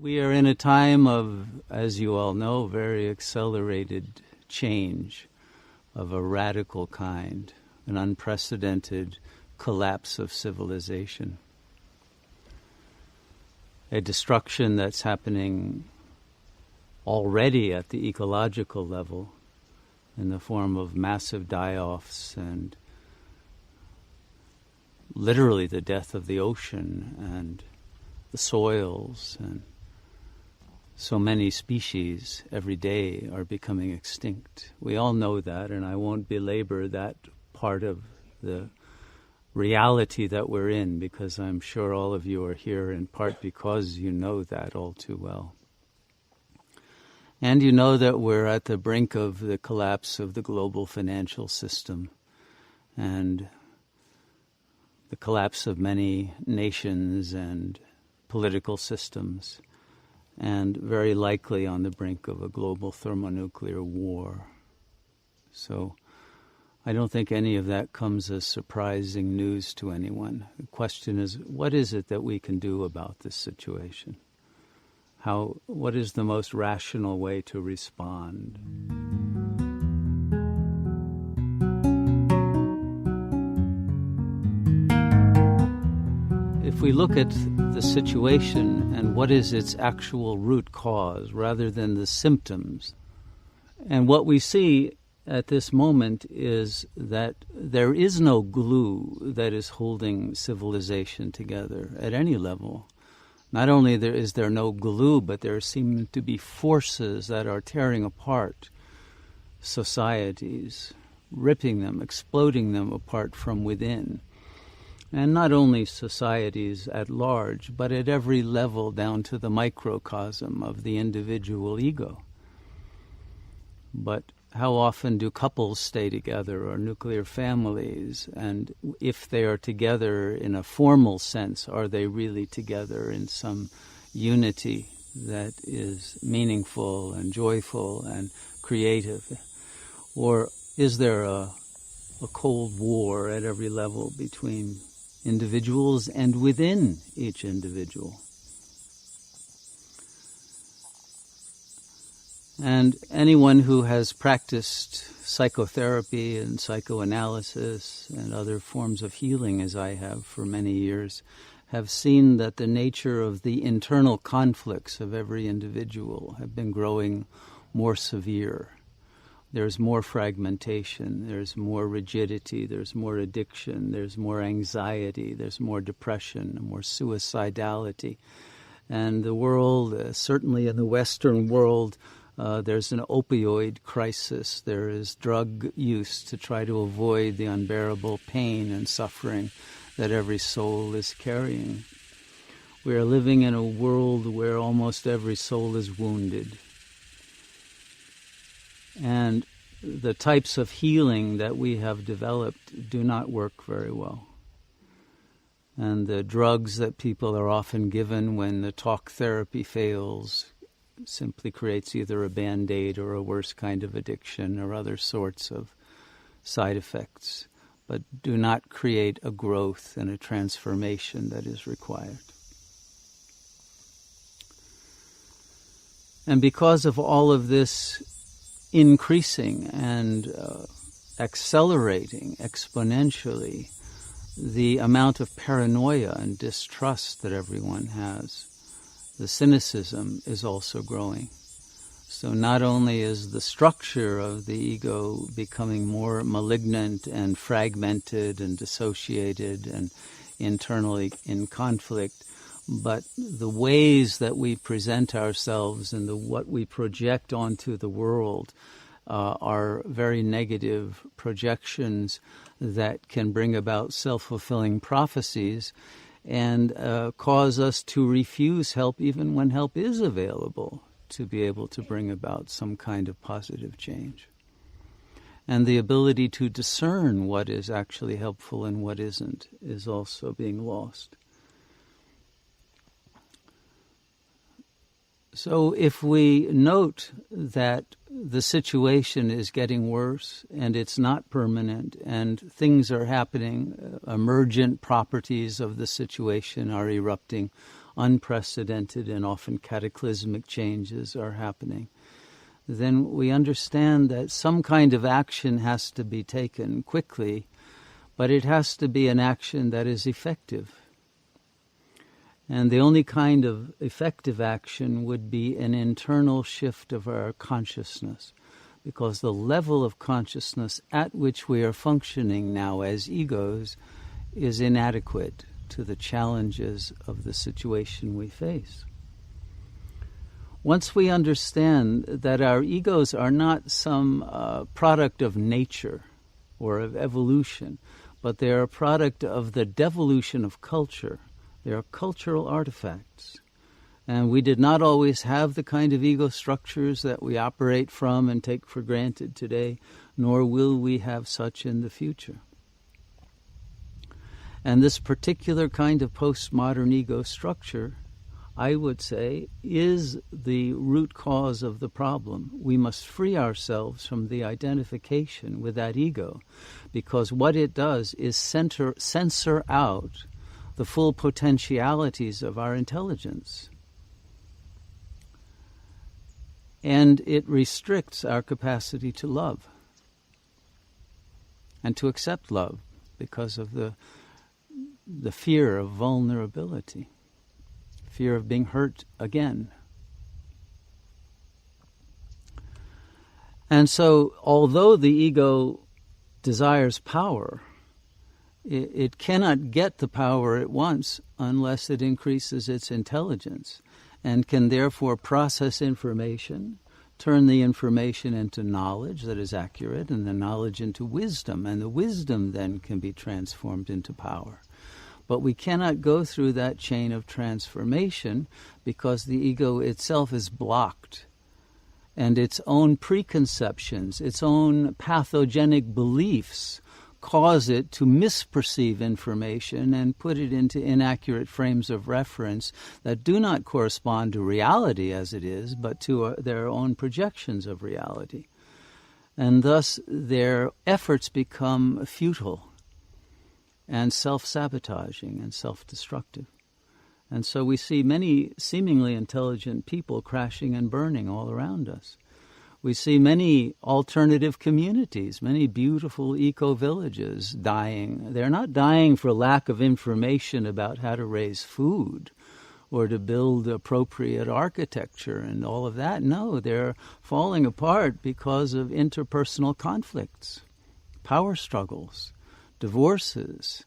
We are in a time of, as you all know, very accelerated change of a radical kind, an unprecedented collapse of civilization, a destruction that's happening already at the ecological level in the form of massive die-offs and literally the death of the ocean and the soils, and so many species every day are becoming extinct. We all know that, and I won't belabor that part of the reality that we're in, because I'm sure all of you are here in part because you know that all too well. And you know that we're at the brink of the collapse of the global financial system and the collapse of many nations and political systems, and very likely on the brink of a global thermonuclear war. So I don't think any of that comes as surprising news to anyone. The question is, what is it that we can do about this situation? What is the most rational way to respond? If we look at the situation and what is its actual root cause rather than the symptoms, and what we see at this moment is that there is no glue that is holding civilization together at any level. Not only is there no glue, but there seem to be forces that are tearing apart societies, ripping them, exploding them apart from within. And not only societies at large, but at every level down to the microcosm of the individual ego. But how often do couples stay together, or nuclear families? And if they are together in a formal sense, are they really together in some unity that is meaningful and joyful and creative? Or is there a cold war at every level between individuals and within each individual? And anyone who has practiced psychotherapy and psychoanalysis and other forms of healing, as I have for many years, have seen that the nature of the internal conflicts of every individual have been growing more severe. There's more fragmentation, there's more rigidity, there's more addiction, there's more anxiety, there's more depression, more suicidality. And the world, certainly in the Western world, there's an opioid crisis. There is drug use to try to avoid the unbearable pain and suffering that every soul is carrying. We are living in a world where almost every soul is wounded. And the types of healing that we have developed do not work very well. And the drugs that people are often given when the talk therapy fails simply creates either a Band-Aid or a worse kind of addiction or other sorts of side effects, but do not create a growth and a transformation that is required. And because of all of this increasing and accelerating exponentially, the amount of paranoia and distrust that everyone has, the cynicism is also growing. So not only is the structure of the ego becoming more malignant and fragmented and dissociated and internally in conflict, but the ways that we present ourselves and what we project onto the world are very negative projections that can bring about self-fulfilling prophecies and cause us to refuse help even when help is available to be able to bring about some kind of positive change. And the ability to discern what is actually helpful and what isn't is also being lost. So if we note that the situation is getting worse and it's not permanent and things are happening, emergent properties of the situation are erupting unprecedented and often cataclysmic changes are happening, then we understand that some kind of action has to be taken quickly, but it has to be an action that is effective. And the only kind of effective action would be an internal shift of our consciousness, because the level of consciousness at which we are functioning now as egos is inadequate to the challenges of the situation we face. Once we understand that our egos are not some product of nature or of evolution, but they are a product of the devolution of culture, they are cultural artifacts. And we did not always have the kind of ego structures that we operate from and take for granted today, nor will we have such in the future. And this particular kind of postmodern ego structure, I would say, is the root cause of the problem. We must free ourselves from the identification with that ego, because what it does is censor out the full potentialities of our intelligence. And it restricts our capacity to love and to accept love because of the fear of vulnerability, fear of being hurt again. And so, although the ego desires power, it cannot get the power it wants unless it increases its intelligence, and can therefore process information, turn the information into knowledge that is accurate, and the knowledge into wisdom, and the wisdom then can be transformed into power. But we cannot go through that chain of transformation because the ego itself is blocked, and its own preconceptions, its own pathogenic beliefs cause it to misperceive information and put it into inaccurate frames of reference that do not correspond to reality as it is, but to their own projections of reality. And thus their efforts become futile and self-sabotaging and self-destructive. And so we see many seemingly intelligent people crashing and burning all around us. We see many alternative communities, many beautiful eco-villages dying. They're not dying for lack of information about how to raise food or to build appropriate architecture and all of that. No, they're falling apart because of interpersonal conflicts, power struggles, divorces,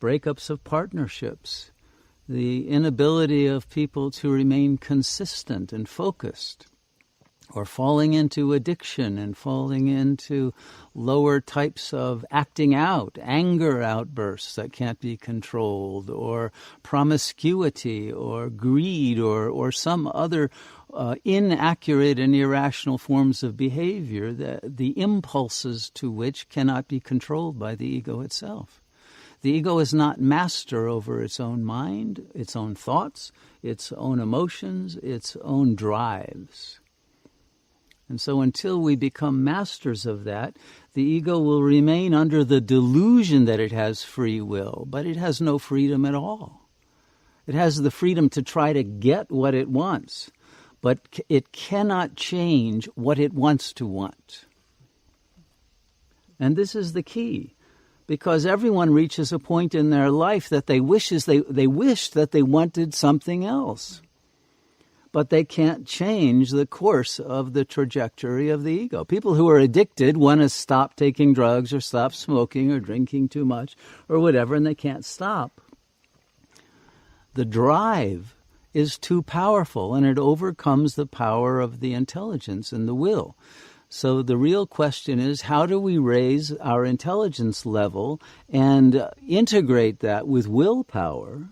breakups of partnerships, the inability of people to remain consistent and focused, or falling into addiction and falling into lower types of acting out, anger outbursts that can't be controlled, or promiscuity, or greed, or some other inaccurate and irrational forms of behavior, the impulses to which cannot be controlled by the ego itself. The ego is not master over its own mind, its own thoughts, its own emotions, its own drives. And so until we become masters of that, the ego will remain under the delusion that it has free will, but it has no freedom at all. It has the freedom to try to get what it wants, but it cannot change what it wants to want. And this is the key, because everyone reaches a point in their life that they wish that they wanted something else. But they can't change the course of the trajectory of the ego. People who are addicted want to stop taking drugs or stop smoking or drinking too much or whatever, and they can't stop. The drive is too powerful, and it overcomes the power of the intelligence and the will. So the real question is, how do we raise our intelligence level and integrate that with willpower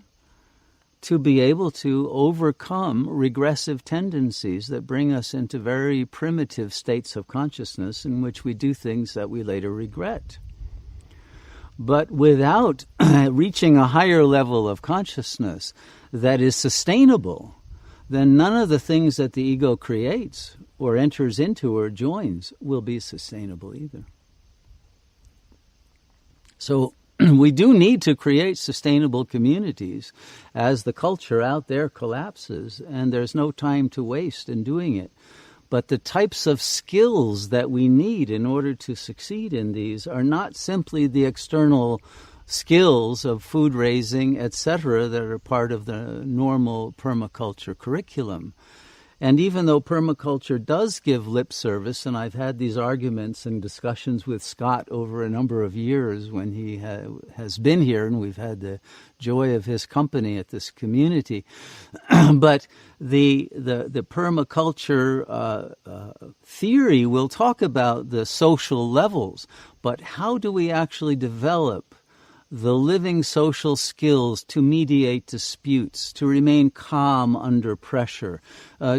to be able to overcome regressive tendencies that bring us into very primitive states of consciousness in which we do things that we later regret. But without reaching a higher level of consciousness that is sustainable, then none of the things that the ego creates or enters into or joins will be sustainable either. So we do need to create sustainable communities as the culture out there collapses, and there's no time to waste in doing it. But the types of skills that we need in order to succeed in these are not simply the external skills of food raising, etc., that are part of the normal permaculture curriculum. And even though permaculture does give lip service, and I've had these arguments and discussions with Scott over a number of years when he has been here, and we've had the joy of his company at this community, but the permaculture theory will talk about the social levels, but how do we actually develop the living social skills to mediate disputes, to remain calm under pressure,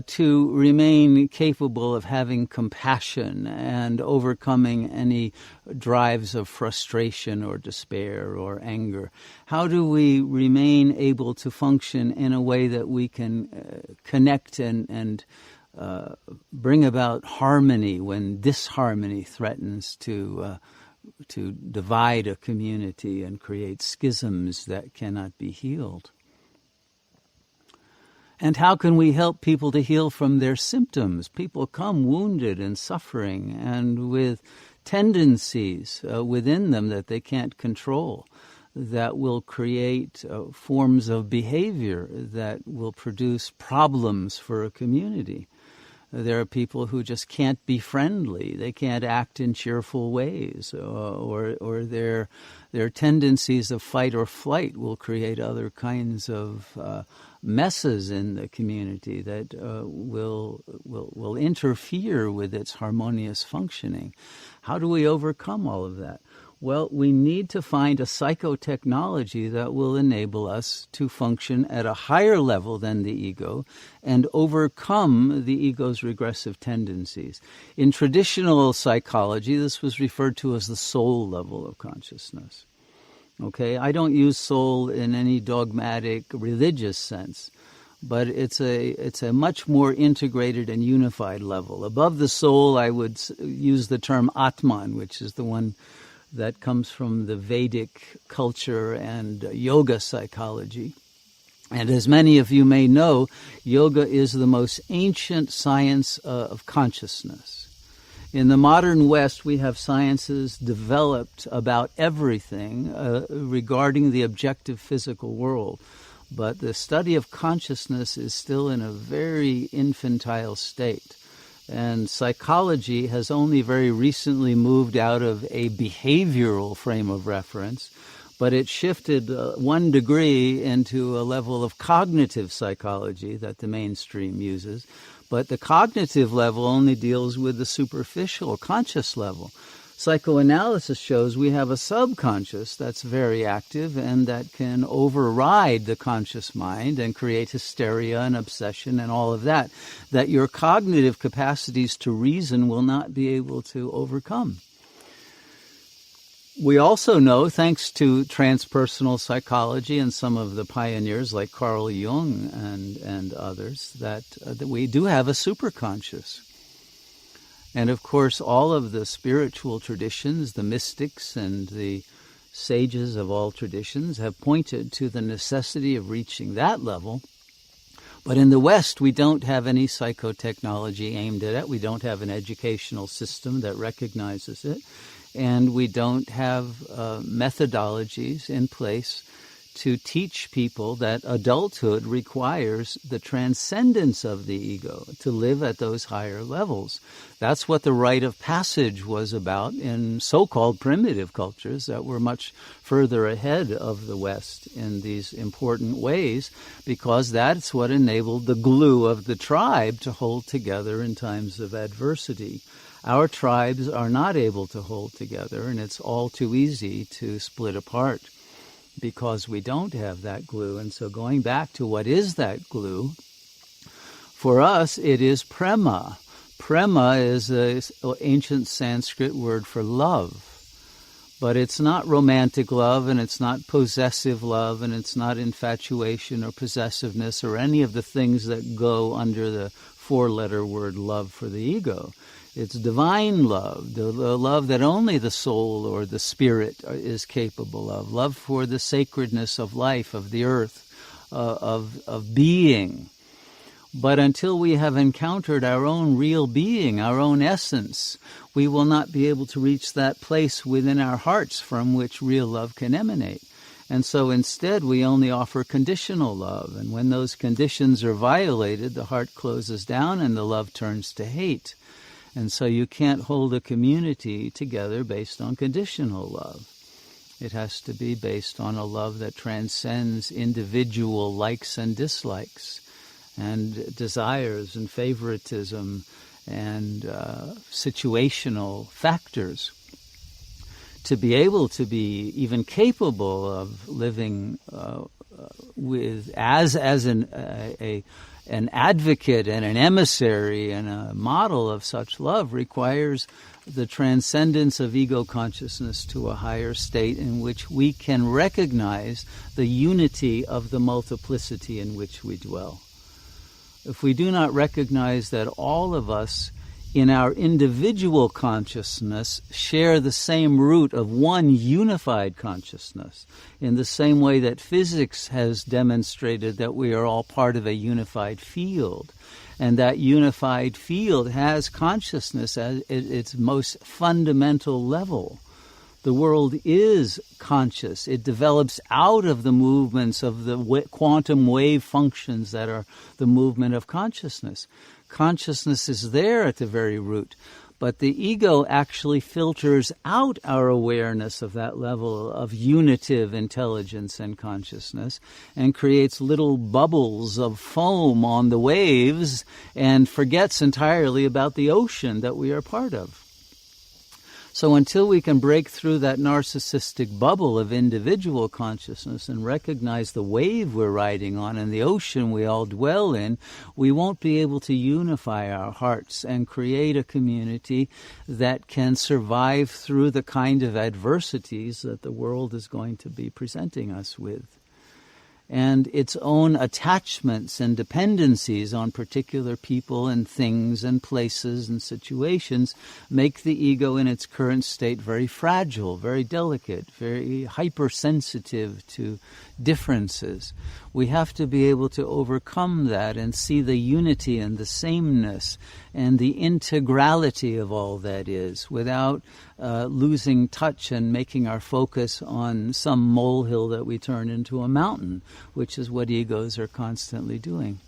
to remain capable of having compassion and overcoming any drives of frustration or despair or anger? How do we remain able to function in a way that we can connect and bring about harmony when disharmony threatens to divide a community and create schisms that cannot be healed? And how can we help people to heal from their symptoms? People come wounded and suffering and with tendencies within them that they can't control, that will create forms of behavior that will produce problems for a community. There are people who just can't be friendly. They can't act in cheerful ways, or their tendencies of fight or flight will create other kinds of messes in the community that will interfere with its harmonious functioning. How do we overcome all of that? Well, we need to find a psychotechnology that will enable us to function at a higher level than the ego and overcome the ego's regressive tendencies. In traditional psychology, this was referred to as the soul level of consciousness. Okay, I don't use soul in any dogmatic religious sense, but it's a much more integrated and unified level. Above the soul, I would use the term Atman, which is the one that comes from the Vedic culture and yoga psychology. And as many of you may know, yoga is the most ancient science of consciousness. In the modern West, we have sciences developed about everything regarding the objective physical world. But the study of consciousness is still in a very infantile state. And psychology has only very recently moved out of a behavioral frame of reference, but it shifted 1 degree into a level of cognitive psychology that the mainstream uses. But the cognitive level only deals with the superficial conscious level. Psychoanalysis shows we have a subconscious that's very active and that can override the conscious mind and create hysteria and obsession and all of that your cognitive capacities to reason will not be able to overcome. We also know, thanks to transpersonal psychology and some of the pioneers like Carl Jung and others, that we do have a superconscious. And of course, all of the spiritual traditions, the mystics and the sages of all traditions have pointed to the necessity of reaching that level. But in the West, we don't have any psychotechnology aimed at it. We don't have an educational system that recognizes it. And we don't have methodologies in place to teach people that adulthood requires the transcendence of the ego to live at those higher levels. That's what the rite of passage was about in so-called primitive cultures that were much further ahead of the West in these important ways, because that's what enabled the glue of the tribe to hold together in times of adversity. Our tribes are not able to hold together, and it's all too easy to split apart because we don't have that glue. And so going back to what is that glue, for us it is prema. Prema is an ancient Sanskrit word for love. But it's not romantic love, and it's not possessive love, and it's not infatuation or possessiveness or any of the things that go under the 4-letter word love for the ego. It's divine love, the love that only the soul or the spirit is capable of, love for the sacredness of life, of the earth, of being. But until we have encountered our own real being, our own essence, we will not be able to reach that place within our hearts from which real love can emanate. And so instead we only offer conditional love. And when those conditions are violated, the heart closes down and the love turns to hate. And so you can't hold a community together based on conditional love. It has to be based on a love that transcends individual likes and dislikes and desires and favoritism and situational factors. To be able to be even capable of living with as an advocate and an emissary and a model of such love requires the transcendence of ego consciousness to a higher state in which we can recognize the unity of the multiplicity in which we dwell. If we do not recognize that all of us in our individual consciousness share the same root of one unified consciousness, in the same way that physics has demonstrated that we are all part of a unified field, and that unified field has consciousness at its most fundamental level. The world is conscious. It develops out of the movements of the quantum wave functions that are the movement of consciousness. Consciousness is there at the very root, but the ego actually filters out our awareness of that level of unitive intelligence and consciousness and creates little bubbles of foam on the waves and forgets entirely about the ocean that we are part of. So until we can break through that narcissistic bubble of individual consciousness and recognize the wave we're riding on and the ocean we all dwell in, we won't be able to unify our hearts and create a community that can survive through the kind of adversities that the world is going to be presenting us with. And its own attachments and dependencies on particular people and things and places and situations make the ego in its current state very fragile, very delicate, very hypersensitive to differences. We have to be able to overcome that and see the unity and the sameness and the integrality of all that is without losing touch and making our focus on some molehill that we turn into a mountain, which is what egos are constantly doing.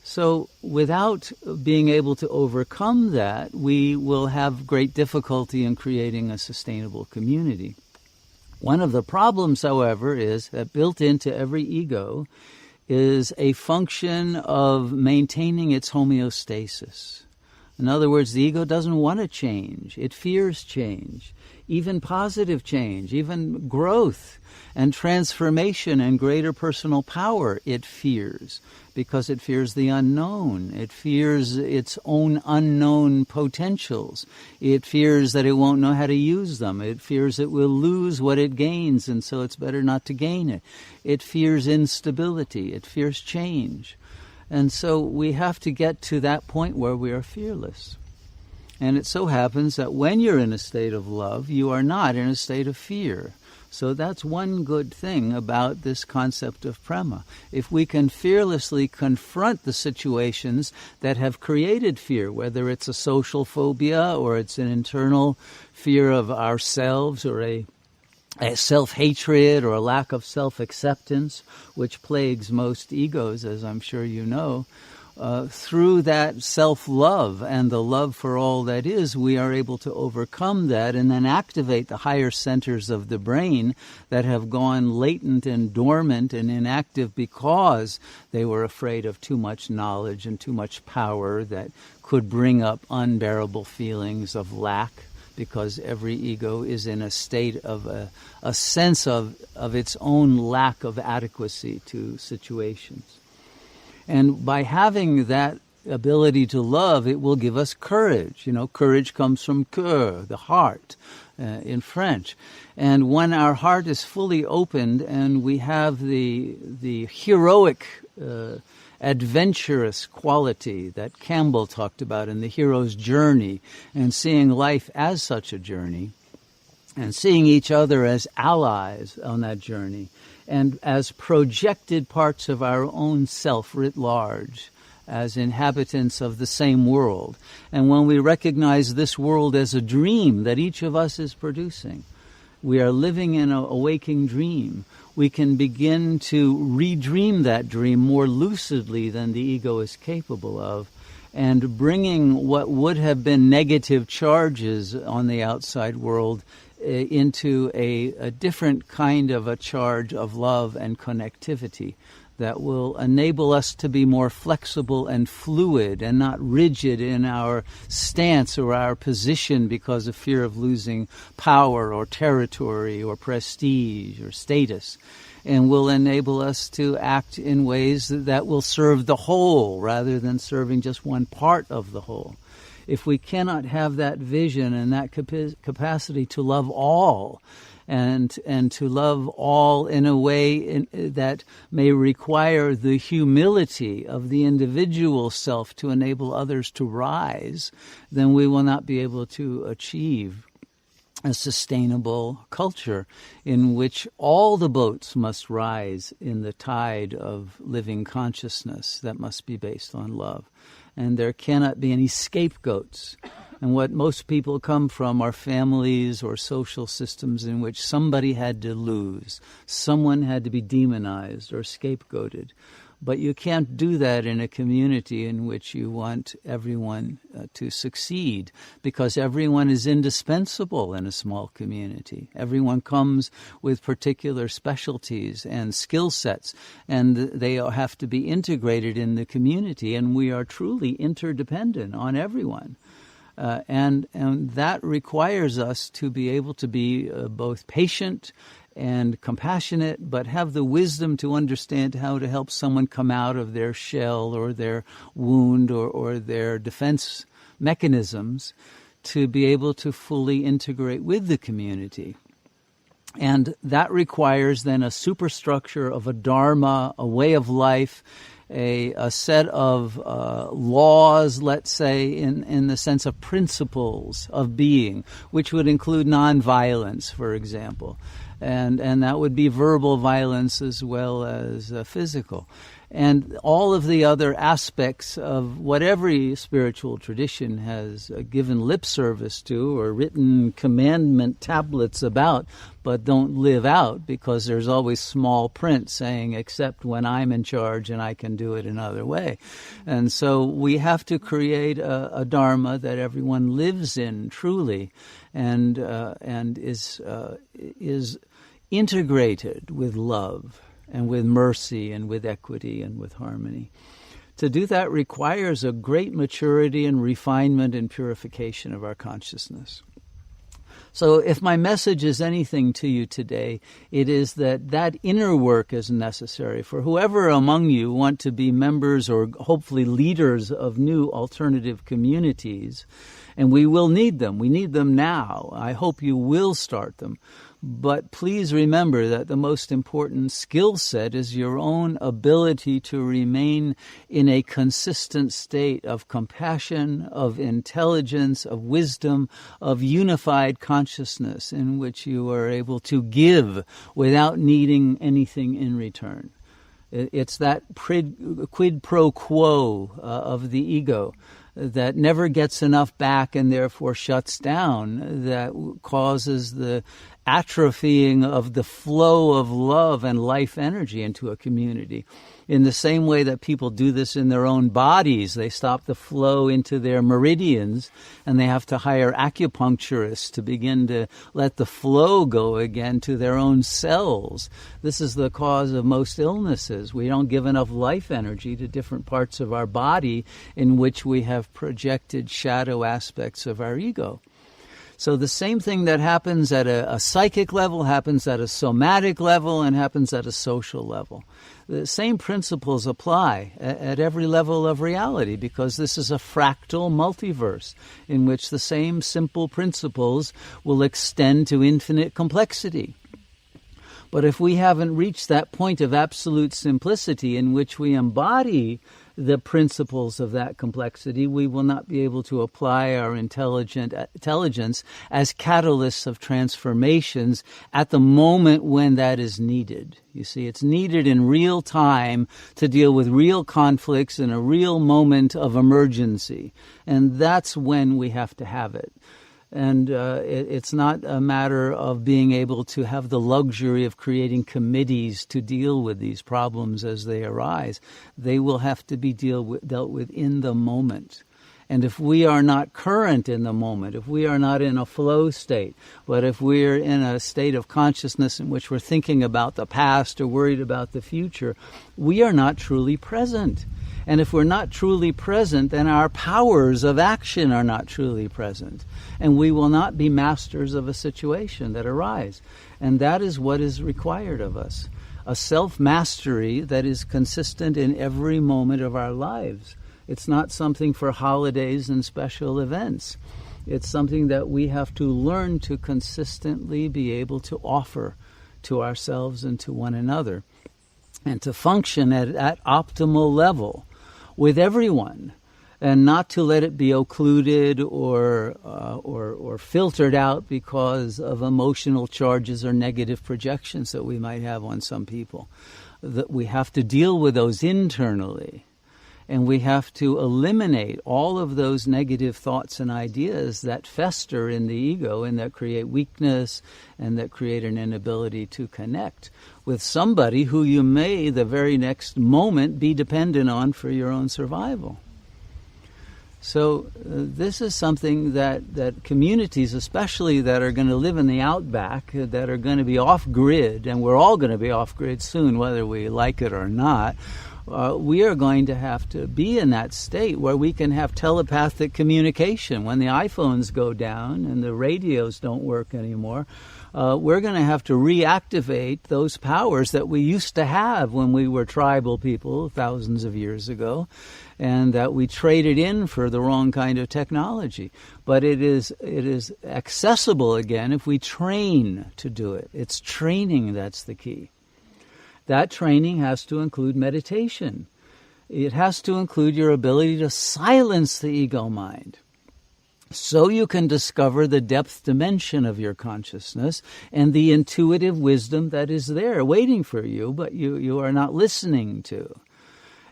So without being able to overcome that, we will have great difficulty in creating a sustainable community. One of the problems, however, is that built into every ego is a function of maintaining its homeostasis. In other words, the ego doesn't want to change. It fears change, even positive change, even growth and transformation and greater personal power it fears, because it fears the unknown. It fears its own unknown potentials. It fears that it won't know how to use them. It fears it will lose what it gains, and so it's better not to gain it. It fears instability. It fears change. And so we have to get to that point where we are fearless. And it so happens that when you're in a state of love, you are not in a state of fear. So that's one good thing about this concept of prema. If we can fearlessly confront the situations that have created fear, whether it's a social phobia or it's an internal fear of ourselves or a self-hatred or a lack of self-acceptance, which plagues most egos, as I'm sure you know, through that self-love and the love for all that is, we are able to overcome that and then activate the higher centers of the brain that have gone latent and dormant and inactive because they were afraid of too much knowledge and too much power that could bring up unbearable feelings of lack, because every ego is in a state of a sense of its own lack of adequacy to situations. And by having that ability to love, it will give us courage. You know, courage comes from cœur, the heart, in French. And when our heart is fully opened and we have the heroic adventurous quality that Campbell talked about in The Hero's Journey, and seeing life as such a journey, and seeing each other as allies on that journey, and as projected parts of our own self writ large, as inhabitants of the same world. And when we recognize this world as a dream that each of us is producing, we are living in a waking dream, we can begin to redream that dream more lucidly than the ego is capable of, and bringing what would have been negative charges on the outside world into a different kind of a charge of love and connectivity that will enable us to be more flexible and fluid and not rigid in our stance or our position because of fear of losing power or territory or prestige or status, and will enable us to act in ways that will serve the whole rather than serving just one part of the whole. If we cannot have that vision and that capacity to love all, and to love all in a way that may require the humility of the individual self to enable others to rise, then we will not be able to achieve a sustainable culture in which all the boats must rise in the tide of living consciousness that must be based on love. And there cannot be any scapegoats. And what most people come from are families or social systems in which somebody had to lose, someone had to be demonized or scapegoated. But you can't do that in a community in which you want everyone to succeed, because everyone is indispensable in a small community. Everyone comes with particular specialties and skill sets, and they have to be integrated in the community, and we are truly interdependent on everyone. And that requires us to be able to be both patient and compassionate, but have the wisdom to understand how to help someone come out of their shell or their wound or their defense mechanisms to be able to fully integrate with the community. And that requires then a superstructure of a dharma, a way of life, a set of laws, let's say, in the sense of principles of being, which would include nonviolence, for example. And that would be verbal violence as well as physical. And all of the other aspects of what every spiritual tradition has given lip service to or written commandment tablets about, but don't live out because there's always small print saying, except when I'm in charge and I can do it another way. And so we have to create a dharma that everyone lives in truly and is integrated with love and with mercy and with equity and with harmony. To do that requires a great maturity and refinement and purification of our consciousness. So if my message is anything to you today, it is that inner work is necessary for whoever among you want to be members or hopefully leaders of new alternative communities. And we will need them. We need them now. I hope you will start them. But please remember that the most important skill set is your own ability to remain in a consistent state of compassion, of intelligence, of wisdom, of unified consciousness in which you are able to give without needing anything in return. It's that quid pro quo of the ego that never gets enough back and therefore shuts down, that causes the atrophying of the flow of love and life energy into a community. In the same way that people do this in their own bodies, they stop the flow into their meridians and they have to hire acupuncturists to begin to let the flow go again to their own cells. This is the cause of most illnesses. We don't give enough life energy to different parts of our body in which we have projected shadow aspects of our ego. So the same thing that happens at a psychic level happens at a somatic level and happens at a social level. The same principles apply at every level of reality because this is a fractal multiverse in which the same simple principles will extend to infinite complexity. But if we haven't reached that point of absolute simplicity in which we embody the principles of that complexity, we will not be able to apply our intelligence as catalysts of transformations at the moment when that is needed. You see, it's needed in real time to deal with real conflicts in a real moment of emergency. And that's when we have to have it. And it's not a matter of being able to have the luxury of creating committees to deal with these problems as they arise. They will have to be dealt with in the moment. And if we are not current in the moment, if we are not in a flow state, but if we're in a state of consciousness in which we're thinking about the past or worried about the future, we are not truly present. And if we're not truly present, then our powers of action are not truly present. And we will not be masters of a situation that arise. And that is what is required of us. A self-mastery that is consistent in every moment of our lives. It's not something for holidays and special events. It's something that we have to learn to consistently be able to offer to ourselves and to one another. And to function at optimal level with everyone, and not to let it be occluded or filtered out because of emotional charges or negative projections that we might have on some people. That we have to deal with those internally, and we have to eliminate all of those negative thoughts and ideas that fester in the ego and that create weakness and that create an inability to connect with somebody who you may the very next moment be dependent on for your own survival. So this is something that communities, especially that are going to live in the outback, that are going to be off-grid, and we're all going to be off-grid soon, whether we like it or not, we are going to have to be in that state where we can have telepathic communication. When the iPhones go down and the radios don't work anymore, we're going to have to reactivate those powers that we used to have when we were tribal people thousands of years ago, and that we traded in for the wrong kind of technology. But it is accessible again if we train to do it. It's training that's the key. That training has to include meditation. It has to include your ability to silence the ego mind, so you can discover the depth dimension of your consciousness and the intuitive wisdom that is there waiting for you, but you are not listening to.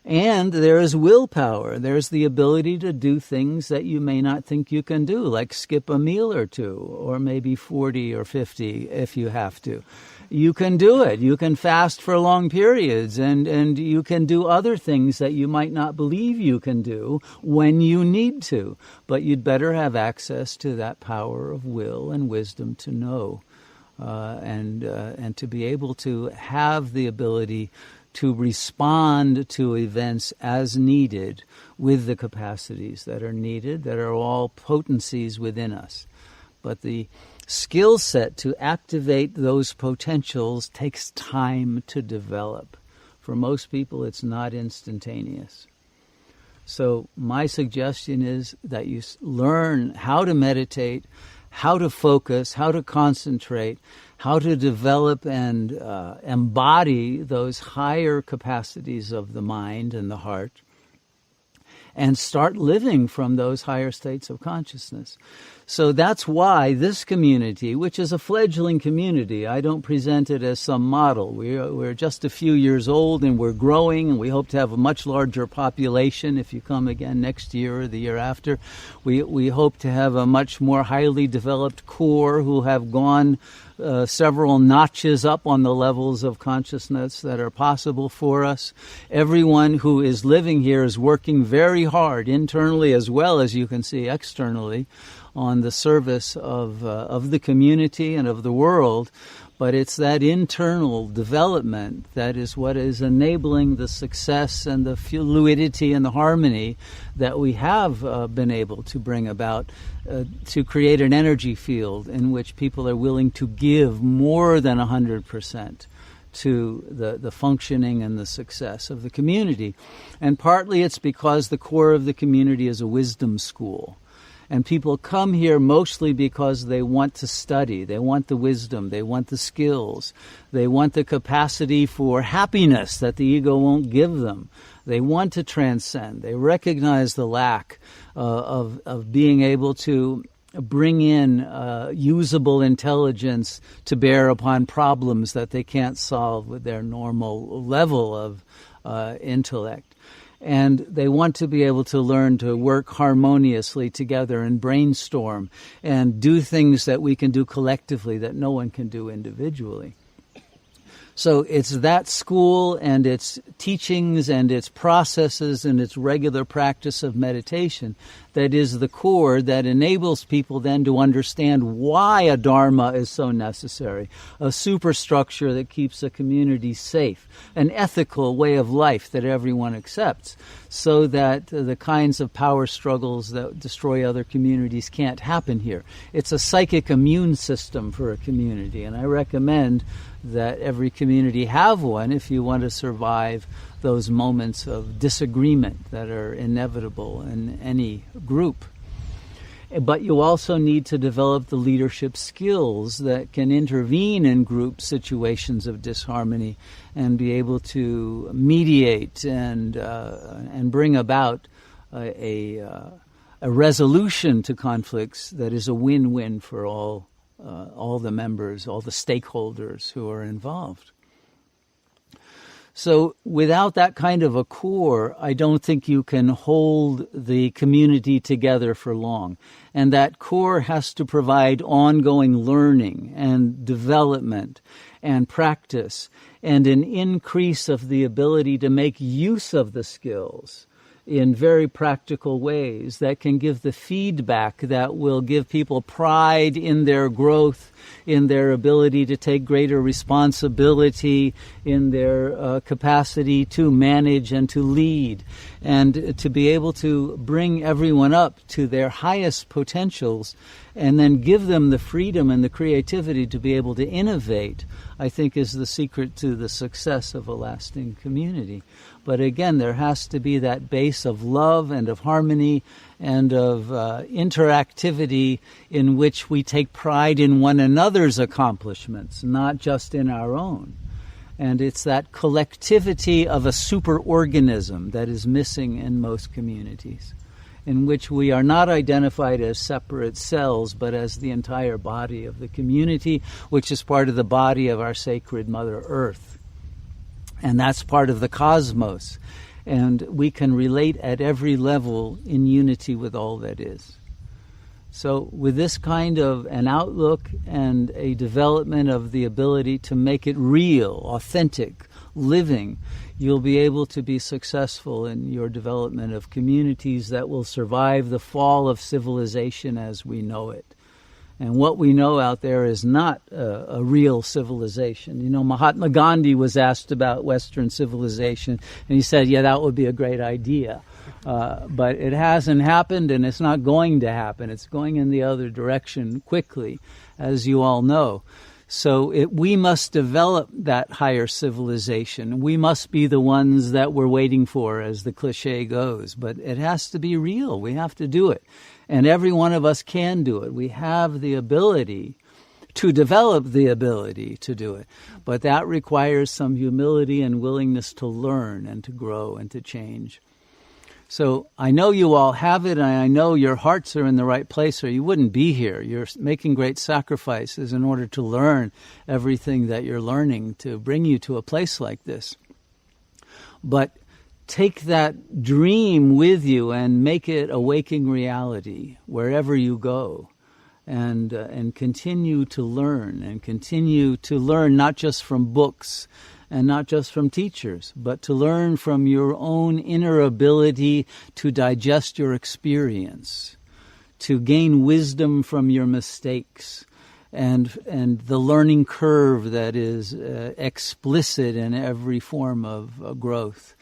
And there is willpower. There's the ability to do things that you may not think you can do, like skip a meal or two, or maybe 40 or 50 if you have to. You can do it. You can fast for long periods, and you can do other things that you might not believe you can do when you need to. But you'd better have access to that power of will and wisdom to know, and to be able to have the ability to respond to events as needed with the capacities that are needed, that are all potencies within us. But the skill set to activate those potentials takes time to develop. For most people, it's not instantaneous. So my suggestion is that you learn how to meditate, how to focus, how to concentrate, how to develop and embody those higher capacities of the mind and the heart, and start living from those higher states of consciousness. So that's why this community, which is a fledgling community, I don't present it as some model. We're just a few years old, and we're growing, and we hope to have a much larger population if you come again next year or the year after. We hope to have a much more highly developed core who have gone several notches up on the levels of consciousness that are possible for us. Everyone who is living here is working very hard, internally as well as you can see externally, on the service of the community and of the world. But it's that internal development that is what is enabling the success and the fluidity and the harmony that we have been able to bring about, to create an energy field in which people are willing to give more than 100% to the functioning and the success of the community. And partly it's because the core of the community is a wisdom school. And people come here mostly because they want to study. They want the wisdom. They want the skills. They want the capacity for happiness that the ego won't give them. They want to transcend. They recognize the lack of being able to bring in usable intelligence to bear upon problems that they can't solve with their normal level of intellect. And they want to be able to learn to work harmoniously together and brainstorm and do things that we can do collectively that no one can do individually. So it's that school and its teachings and its processes and its regular practice of meditation that is the core that enables people then to understand why a dharma is so necessary, a superstructure that keeps a community safe, an ethical way of life that everyone accepts, so that the kinds of power struggles that destroy other communities can't happen here. It's a psychic immune system for a community, and I recommend that every community have one if you want to survive those moments of disagreement that are inevitable in any group. But you also need to develop the leadership skills that can intervene in group situations of disharmony and be able to mediate and bring about a resolution to conflicts that is a win-win for all the members, all the stakeholders who are involved. So without that kind of a core, I don't think you can hold the community together for long. And that core has to provide ongoing learning and development and practice and an increase of the ability to make use of the skills in very practical ways that can give the feedback that will give people pride in their growth, in their ability to take greater responsibility, in their capacity to manage and to lead, and to be able to bring everyone up to their highest potentials and then give them the freedom and the creativity to be able to innovate, I think is the secret to the success of a lasting community. But again, there has to be that base of love and of harmony and of interactivity in which we take pride in one another's accomplishments, not just in our own. And it's that collectivity of a superorganism that is missing in most communities, in which we are not identified as separate cells, but as the entire body of the community, which is part of the body of our sacred Mother Earth. And that's part of the cosmos. And we can relate at every level in unity with all that is. So with this kind of an outlook and a development of the ability to make it real, authentic, living, you'll be able to be successful in your development of communities that will survive the fall of civilization as we know it. And what we know out there is not a real civilization. You know, Mahatma Gandhi was asked about Western civilization, and he said, yeah, that would be a great idea. But it hasn't happened, and it's not going to happen. It's going in the other direction quickly, as you all know. So we must develop that higher civilization. We must be the ones that we're waiting for, as the cliche goes. But it has to be real. We have to do it. And every one of us can do it. We have the ability to develop the ability to do it. But that requires some humility and willingness to learn and to grow and to change. So I know you all have it, and I know your hearts are in the right place, or you wouldn't be here. You're making great sacrifices in order to learn everything that you're learning to bring you to a place like this. But take that dream with you and make it a waking reality wherever you go, and continue to learn not just from books and not just from teachers, but to learn from your own inner ability to digest your experience, to gain wisdom from your mistakes, and the learning curve that is explicit in every form of growth.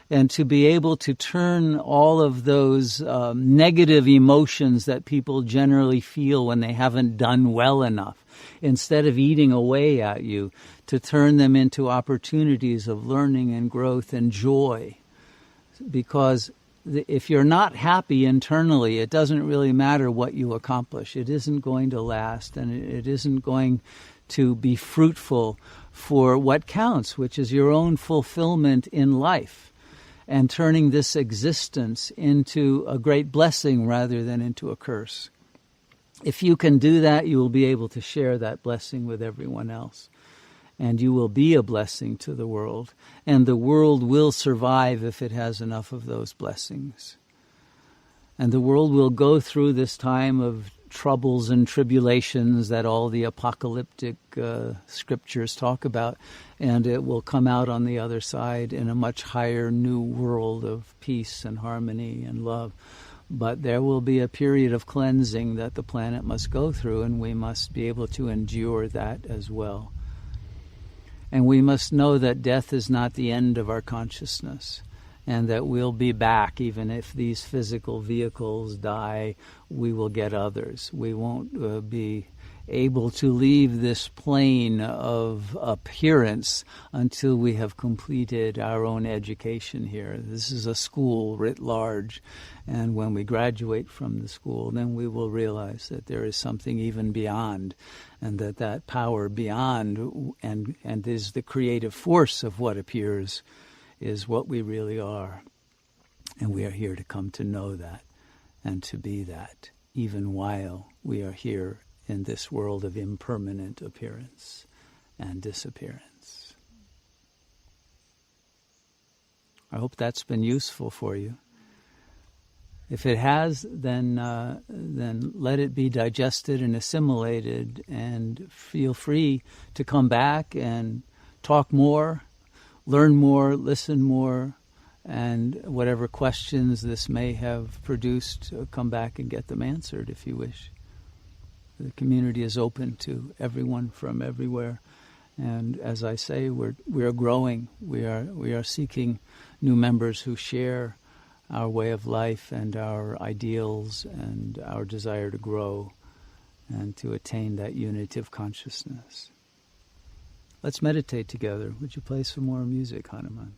And to be able to turn all of those negative emotions that people generally feel when they haven't done well enough, instead of eating away at you, to turn them into opportunities of learning and growth and joy. Because if you're not happy internally, it doesn't really matter what you accomplish. It isn't going to last, and it isn't going to be fruitful for what counts, which is your own fulfillment in life and turning this existence into a great blessing rather than into a curse. If you can do that, you will be able to share that blessing with everyone else. And you will be a blessing to the world. And the world will survive if it has enough of those blessings. And the world will go through this time of troubles and tribulations that all the apocalyptic scriptures talk about. And it will come out on the other side in a much higher new world of peace and harmony and love. But there will be a period of cleansing that the planet must go through, and we must be able to endure that as well. And we must know that death is not the end of our consciousness, and that we'll be back. Even if these physical vehicles die, we will get others. We won't be able to leave this plane of appearance until we have completed our own education here. This is a school writ large, and when we graduate from the school, then we will realize that there is something even beyond, and that power beyond and is the creative force of what appears is what we really are. And we are here to come to know that and to be that, even while we are here in this world of impermanent appearance and disappearance. I hope that's been useful for you. If it has, then let it be digested and assimilated, and feel free to come back and talk more, learn more, listen more, and whatever questions this may have produced, come back and get them answered if you wish. The community is open to everyone from everywhere, and as I say, we are growing. We are seeking new members who share our way of life and our ideals and our desire to grow and to attain that unity of consciousness. Let's meditate together. Would you play some more music, Hanuman?